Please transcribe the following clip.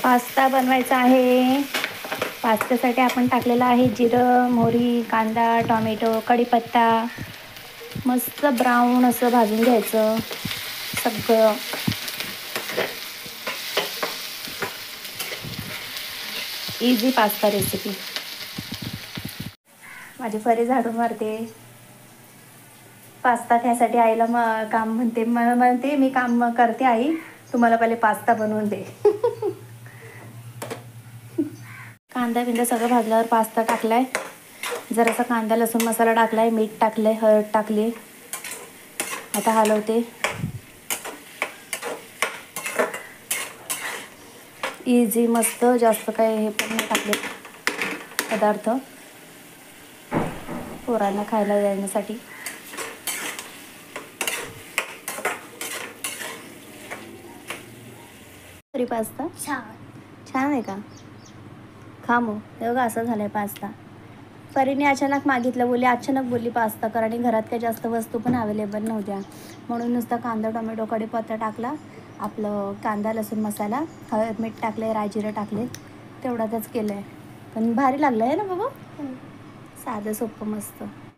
Pasta बनवायचा आहे. पास्त्यासाठी आपण टाकलेलं आहे जिरं, मोहरी, कांदा, टोमॅटो, कढीपत्ता. मस्त ब्राऊन असं भाजून घ्यायचं सगळं. Easy pasta recipe. माझी परी झाडून मारते. पास्ता खायसाठी आईला काम म्हणते मी काम करते आई, तुम्हाला पहिले पास्ता बनवून दे. कांदा बिंदा सगळं भाजल्यावर पास्ता टाकलाय. जरासा कांदा लसूण मसाला टाकलाय, मीठ टाकलंय, हळद टाकली. आता हलवते. इझी मस्त, जास्त काय हे पण नाही टाकले पदार्थ पोरांना खायला देण्यासाठी. तरी पास्ता छान आहे का? खा मग. हे बघा असं झालंय पास्ता. परीने अचानक मागितलं, अचानक बोलली पास्ता कर, आणि घरात काही जास्त वस्तू पण अवेलेबल नव्हत्या, म्हणून नुसता कांदा टोमॅटो कढीपत्ता टाकला, आपलं कांदा लसूण मसाला, हळद मीठ टाकले, राजिरं टाकले, तेवढ्यातच केलं आहे. पण भारी लागलं आहे ना बाबा. साधं सोपं मस्त.